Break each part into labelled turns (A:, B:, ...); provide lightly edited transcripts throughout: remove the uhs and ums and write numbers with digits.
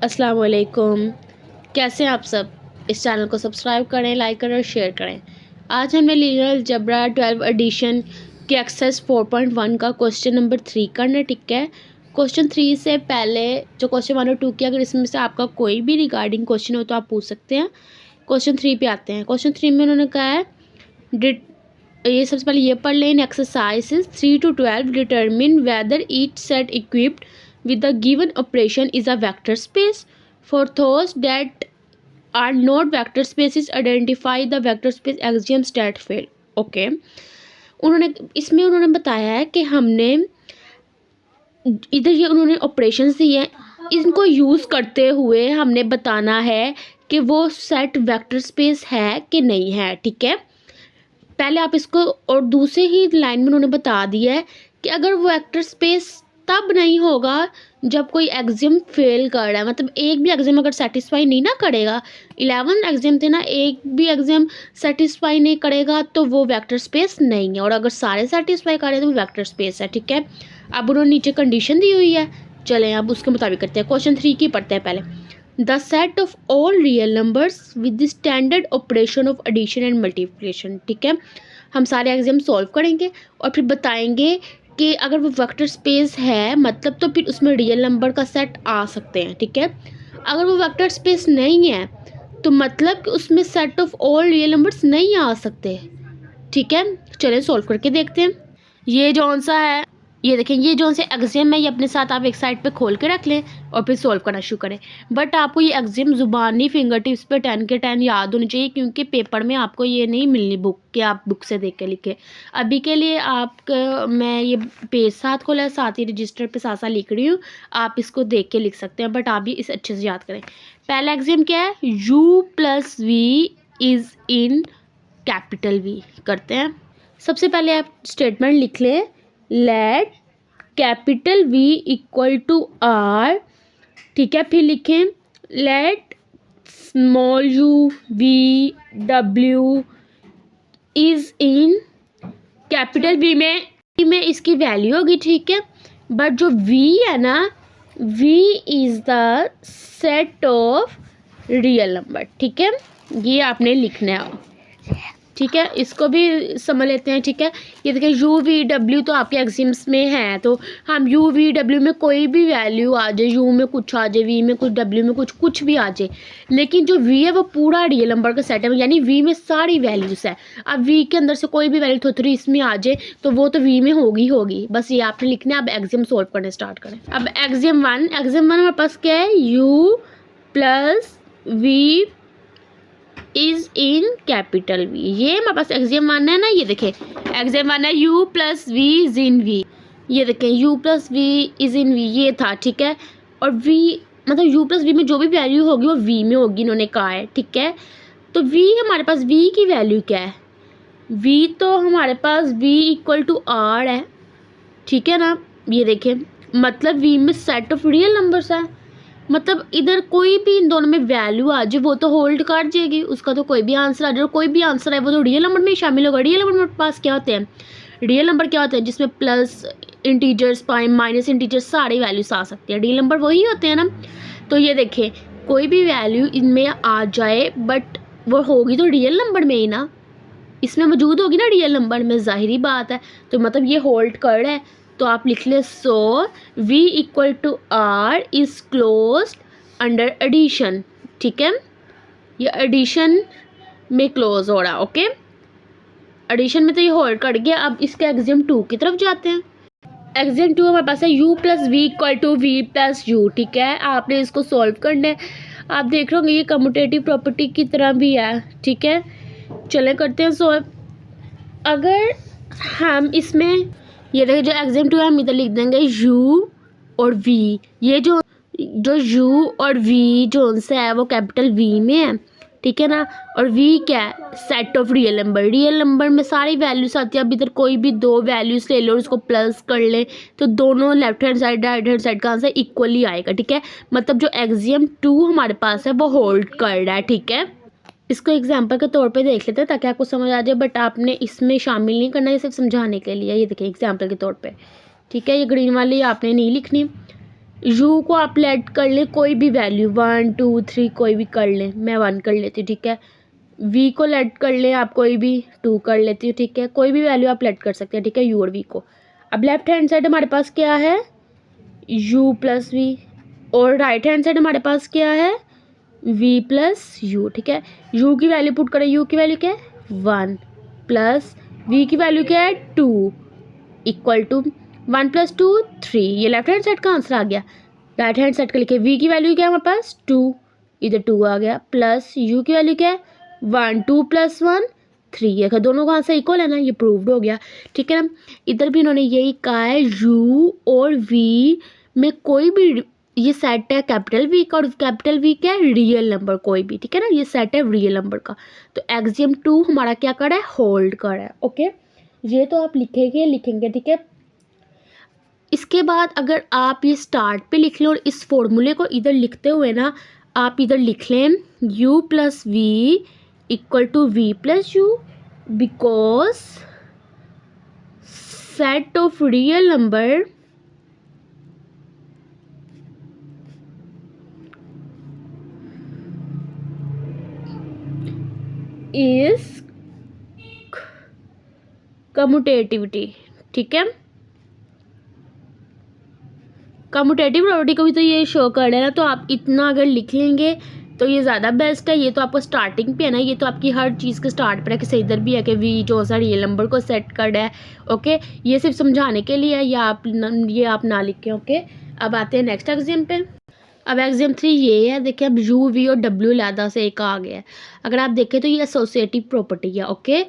A: अस्सलाम वालेकुम। कैसे हैं आप सब। इस चैनल को सब्सक्राइब करें, लाइक करें और शेयर करें। आज हमने लीनियर अलजेब्रा 12 एडिशन के एक्सरसाइज 4.1 का क्वेश्चन नंबर 3 करना। ठीक है, क्वेश्चन 3 से पहले जो क्वेश्चन 1 और 2 की अगर इसमें से आपका कोई भी रिगार्डिंग क्वेश्चन हो तो आप पूछ सकते हैं। क्वेश्चन 3 पे आते हैं। क्वेश्चन 3 में उन्होंने कहा है ये सबसे पहले ये पढ़ लें। In exercises 3 to 12 determine whether each set equipped with the given operation is a vector space. For those that are not vector spaces, identify the vector space axiom stat field. Okay, उन्होंने बताया है कि हमने इधर ये उन्होंने operations दिए हैं, इनको यूज़ करते हुए हमने बताना है कि वो सेट वेक्टर स्पेस है कि नहीं है। ठीक है, पहले आप इसको, और दूसरे ही लाइन में उन्होंने बता दिया है कि अगर वो वेक्टर स्पेस तब नहीं होगा जब कोई एग्जिम फेल कर रहा है, मतलब एक भी एग्जिम अगर सेटिस्फाई नहीं ना करेगा, 11 एग्जिम थे ना, एक भी एग्जिम सेटिस्फाई नहीं करेगा तो वो वेक्टर स्पेस नहीं है, और अगर सारे सेटिस्फाई करें तो वो वेक्टर स्पेस है। ठीक है, अब उन्होंने नीचे कंडीशन दी हुई है, चलें अब उसके मुताबिक करते हैं। क्वेश्चन 3 की पढ़ते हैं पहले। The set of all real numbers with the standard operation of addition and multiplication. ठीक है, हम सारे एग्जाम सॉल्व करेंगे और फिर बताएंगे कि अगर वो वेक्टर स्पेस है मतलब तो फिर उसमें रियल नंबर का सेट आ सकते हैं। ठीक है, अगर वो वेक्टर स्पेस नहीं है तो मतलब कि उसमें set of all real numbers नहीं आ सकते। ठीक है, चलिए सॉल्व करके देखते हैं। ये जौन सा है, ये देखें, ये जो से एग्जाम है ये अपने साथ आप एक साइड पे खोल के रख लें और फिर सॉल्व करना शुरू करें। बट आपको ये एग्जाम ज़ुबानी फिंगर टिप्स पे 10 के 10 याद होनी चाहिए, क्योंकि पेपर में आपको ये नहीं मिलनी बुक कि आप बुक से देख के लिखें। अभी के लिए मैं ये पेज साथ खोला है, साथ ही रजिस्टर पे साथ साथ लिख रही हूँ, आप इसको देख के लिख सकते हैं, बट आप भी इस अच्छे से याद करें। पहला एग्जाम क्या है, u+v is in capital V. करते हैं, सबसे पहले आप स्टेटमेंट लिख लें, let capital V equal to R। ठीक है, फिर लिखें let small u v w is in capital V में इसकी वैल्यू होगी। ठीक है, बट जो V है ना, V is the set of real number. ठीक है, ये आपने लिखना है। ठीक है, इसको भी समझ लेते हैं। ठीक है, ये देखिए u v w तो आपके एग्जाम्स में है, तो हम u v w में कोई भी वैल्यू आ जाए, u में कुछ आ जाए, v में कुछ, w में कुछ भी आ जाए, लेकिन जो v है वो पूरा रियल नंबर का सेट है, यानी v में सारी वैल्यूज़ है। अब v के अंदर से कोई भी वैल्यू थोड़ी इसमें आ जाए तो वो तो v में होगी। बस ये आपने लिखना है। अब एग्जाम सॉल्व करने स्टार्ट करें। अब एग्जाम वन हमारे पास क्या है, u+v is in capital V। ये हमारे पास एग्जाम वन है ना, ये देखें एग्जाम वन है u+v इज इन v। ये देखें u+v इज इन v, ये था। ठीक है, और v मतलब u+v में जो भी वैल्यू होगी वो v में होगी, इन्होंने कहा है। ठीक है, तो v हमारे पास v की वैल्यू क्या है, v तो हमारे पास v इक्वल टू R है। ठीक है ना, ये देखें मतलब v में सेट ऑफ रियल नंबर्स है, मतलब इधर कोई भी इन दोनों में वैल्यू आ जाए वो तो होल्ड कर जाएगी, उसका तो कोई भी आंसर आ जाए, और कोई भी आंसर है वो तो रियल नंबर में शामिल होगा। रियल नंबर मेरे पास क्या होते हैं, रियल नंबर क्या होते हैं जिसमें प्लस इंटीजर्स, माइनस इंटीजर्स, सारी वैल्यूज आ सकती है। रियल नंबर वही होते हैं ना। तो ये देखें कोई भी वैल्यू इनमें आ जाए बट वो होगी तो रियल नंबर में ही ना, इसमें मौजूद होगी ना रियल नंबर में, ज़ाहिरी बात है। तो मतलब ये होल्ड कर है, तो आप लिख ले so v equal to R is close under addition. ठीक है, ये एडिशन में क्लोज हो रहा। ओके, एडिशन में तो ये होल्ड कर गया। अब इसके एग्जाम 2 की तरफ जाते हैं। एग्जाम 2 हमारे पास है u+v इक्वल टू v+u। ठीक है, आपने इसको सॉल्व करना है। आप देख रहे होंगे ये कम्यूटेटिव प्रॉपर्टी की तरह भी है। ठीक है, चलें करते हैं सॉल्व। अगर हम इसमें ये देखिए जो एग्जाम 2 है, हम इधर लिख देंगे u और v। ये जो u और v जो से है वो कैपिटल V में है। ठीक है ना, और v क्या है, set of real number. Real number में सारी वैल्यूज आती है। अब इधर कोई भी दो वैल्यूज ले लो और उसको प्लस कर ले तो दोनों left hand side right hand side का आंसर इक्वली आएगा। ठीक है, मतलब जो एग्जाम 2 हमारे पास है वो होल्ड कर रहा है। ठीक है, इसको एग्जाम्पल के तौर पे देख लेते हैं ताकि आपको समझ आ जाए, बट आपने इसमें शामिल नहीं करना, ये सिर्फ समझाने के लिए। ये देखिए एग्जाम्पल के तौर पे। ठीक है, ये ग्रीन वाली आपने नहीं लिखनी। यू को आप लेट कर लें कोई भी वैल्यू 1 2 3 कोई भी कर लें, मैं 1 कर लेती हूँ ठीक है। वी को लेट कर लें आप कोई भी 2 कर लेती हूँ ठीक है, कोई भी वैल्यू आप लेट कर सकते हैं ठीक है, यू और वी को। अब लेफ्ट हैंड साइड हमारे पास क्या है, यू प्लस वी, और राइट हैंड साइड हमारे पास क्या है, वी प्लस यू ठीक है। यू की वैल्यू पुट करें, यू की वैल्यू क्या है 1 प्लस वी की वैल्यू क्या है 2 इक्वल टू 1 प्लस 2 3, ये लेफ्ट हैंड साइड का आंसर आ गया। राइट हैंड साइड का लिखे, वी की वैल्यू क्या है हमारे पास 2, इधर 2 आ गया, प्लस यू की वैल्यू क्या है 1 2 प्लस 1 3, अगर दोनों का आंसर इक्वल है ना, ये प्रूव्ड हो गया ठीक है ना। इधर भी इन्होंने यही कहा है, यू और वी में कोई भी, ये सेट है कैपिटल वी का, और कैपिटल वी क्या है रियल नंबर कोई भी ठीक है ना, ये सेट है रियल नंबर का। तो एक्सियम 2 हमारा क्या कर रहा है, होल्ड कर रहा है ओके। ये तो आप लिखेंगे ठीक है। इसके बाद अगर आप ये स्टार्ट पे लिख लें और इस फॉर्मूले को इधर लिखते हुए ना, आप इधर लिख लें u plus v equal to v plus u, because set of real number is commutativity ठीक है। कम्यूटेटिव प्रॉपर्टी को भी तो ये शो कर रहा है ना, तो आप इतना अगर लिख लेंगे तो ये ज़्यादा बेस्ट है। ये तो आपको स्टार्टिंग पे है ना, ये तो आपकी हर चीज़ के स्टार्ट पर है, कि इधर भी है कि वी जो सा रियल नंबर को सेट कर रहा है ओके। ये सिर्फ समझाने के लिए है, ये आप ना लिखें ओके। अब आते हैं नेक्स्ट एग्जाम पे। अब एग्जाम 3 ये है, देखिए अब यू वी और डब्ल्यू लैदा से एक आ गया है। अगर आप देखें तो ये एसोसिएटिव प्रॉपर्टी है ओके।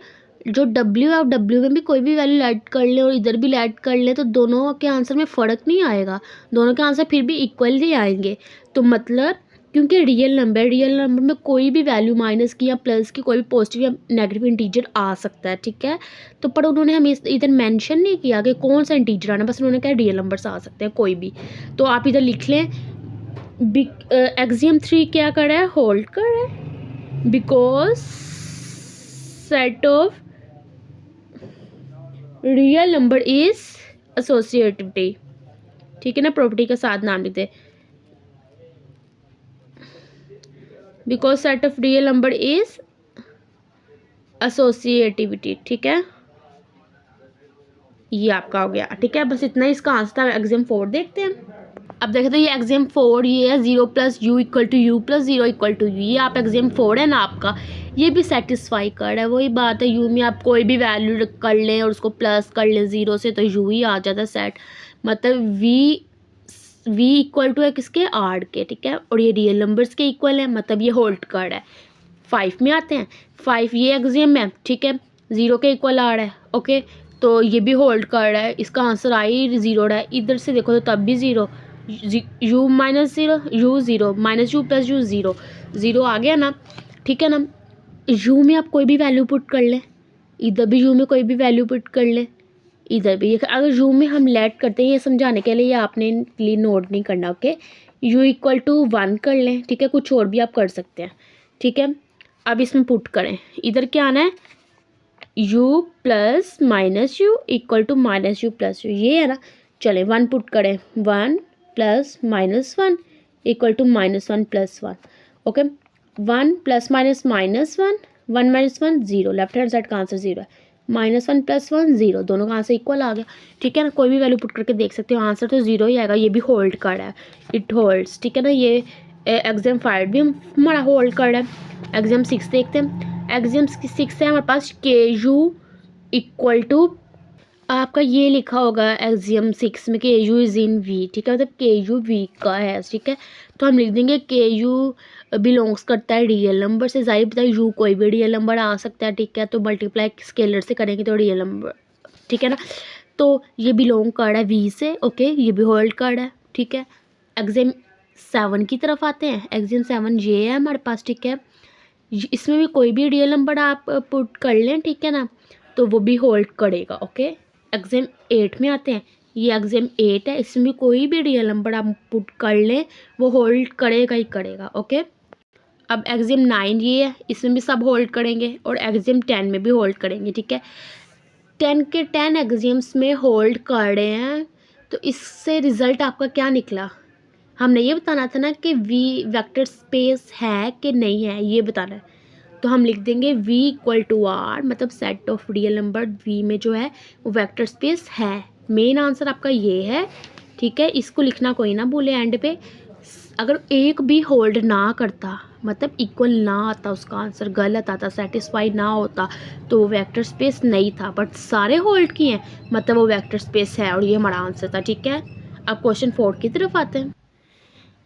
A: जो डब्ल्यू है और डब्ल्यू में भी कोई भी वैल्यू ऐड कर ले और इधर भी ऐड कर ले, तो दोनों के आंसर में फ़र्क नहीं आएगा, दोनों के आंसर फिर भी इक्वल ही आएंगे। तो मतलब क्योंकि रियल नंबर में कोई भी वैल्यू माइनस की या प्लस की कोई भी पॉजिटिव या नेगेटिव इंटीजर आ सकता है ठीक है। तो पर उन्होंने हमें इधर मेंशन नहीं किया कि कौन सा इंटीजर आना, बस उन्होंने कहा रियल नंबर्स आ सकते हैं कोई भी। तो आप इधर लिख लें, एक्सियम 3 क्या कर रहा है, होल्ड कर रहा है, because set of real number is associativity ठीक है ना, प्रॉपर्टी के साथ नाम लिखते, because set of real number is associativity ठीक है। ये आपका हो गया ठीक है, बस इतना ही इसका आंसर था। एग्जाम 4 देखते हैं। अब देखें तो ये एग्जाम 4 ये है 0 plus u equal to u plus 0 equal to u, ये आप एग्जाम 4 है ना आपका, ये भी सेटिस्फाई कर रहा है। वही बात है, यू में आप कोई भी वैल्यू कर लें और उसको प्लस कर लें 0 से, तो यू ही आ जाता है सेट। मतलब वी इक्वल टू है किसके, आर के ठीक है, और ये रियल नंबर्स के इक्वल है, मतलब ये होल्ड कर रहा है। 5 में आते हैं, 5 ये एग्जाम है ठीक है, 0 के इक्वल आ रहा है ओके, तो ये भी होल्ड कर रहा है, इसका आंसर आई 0 रहा है। इधर से देखो तो तब भी 0, you minus 0 you 0 minus u plus you 0 0 आ गया ना ठीक है ना। यू में आप कोई भी वैल्यू पुट कर लें, इधर भी यू में कोई भी वैल्यू पुट कर लें, इधर भी। अगर यू में हम लेट करते हैं, ये समझाने के लिए, ये आपने लिए नोट नहीं करना ओके। यू इक्वल टू 1 कर लें ठीक है, कुछ और भी आप कर सकते हैं ठीक है। अब इसमें पुट करें, इधर क्या आना है, u plus minus u equal to minus u plus u, ये है ना। चले 1 पुट करें, 1 plus minus 1 equal to minus 1 plus 1 okay. 1 plus minus minus 1, 1 minus 1 0, left hand side का आंसर 0 है। माइनस 1 प्लस 1 0, दोनों का आंसर इक्वल आ गया ठीक है ना। कोई भी वैल्यू पुट करके देख सकते हो, आंसर तो 0 ही आएगा। ये भी होल्ड कर रहा है, इट होल्ड्स ठीक है ना। ये एग्जाम 5 भी हमारा होल्ड कर रहा है। एग्जाम 6 देखते हैं। एग्जाम 6 है हमारे पास के यू इक्वल टू, आपका ये लिखा होगा एग्जाम 6 में के यू इज़ इन वी ठीक है, मतलब के यू वी का है ठीक है। तो हम लिख देंगे के यू बिलोंग्स करता है रियल नंबर से, जाहिर पता है यू कोई भी रियल नंबर आ सकता है ठीक है, तो मल्टीप्लाई स्केलर से करेंगे तो रियल नंबर ठीक है ना। तो ये बिलोंग कर रहा है वी से ओके, ये भी होल्ड कर रहा है ठीक है। एग्जाम 7 की तरफ आते हैं। एग्जाम 7 ये है हमारे पास ठीक है, इसमें भी कोई भी रियल नंबर आप पुट कर लें ठीक है ना, तो वो भी होल्ड करेगा ओके। एग्जाम 8 में आते हैं। ये एग्जाम 8 है, इसमें भी कोई भी रियल नंबर आप पुट कर लें वो होल्ड करेगा ही करेगा ओके। अब एग्जाम 9 ये है, इसमें भी सब होल्ड करेंगे, और एग्जाम 10 में भी होल्ड करेंगे ठीक है। 10 के 10 एग्जाम्स में होल्ड कर रहे हैं, तो इससे रिज़ल्ट आपका क्या निकला, हमने ये बताना था ना कि वी वेक्टर स्पेस है कि नहीं है, ये बताना है। तो हम लिख देंगे v इक्वल टू आर, मतलब set of real number v में जो है वो वेक्टर स्पेस है। मेन आंसर आपका ये है, ठीक है। इसको लिखना कोई ना भूले एंड पे। अगर एक भी होल्ड ना करता, मतलब इक्वल ना आता, उसका आंसर गलत आता, सेटिस्फाई ना होता, तो वो वेक्टर स्पेस नहीं था। बट सारे होल्ड किए हैं, मतलब वो वेक्टर स्पेस है, और ये हमारा आंसर था, ठीक है। अब क्वेश्चन 4 की तरफ आते हैं।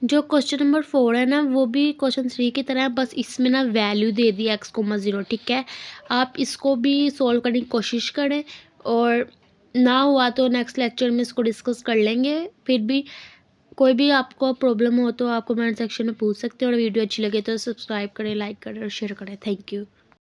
A: जो क्वेश्चन नंबर 4 है ना, वो भी क्वेश्चन 3 की तरह है, बस इसमें ना वैल्यू दे दी x,0, ठीक है। आप इसको भी सॉल्व करने की कोशिश करें, और ना हुआ तो नेक्स्ट लेक्चर में इसको डिस्कस कर लेंगे। फिर भी कोई भी आपको प्रॉब्लम हो तो आप कमेंट सेक्शन में पूछ सकते हैं, और वीडियो अच्छी लगे तो सब्सक्राइब करें, लाइक करें और शेयर करें। Thank you.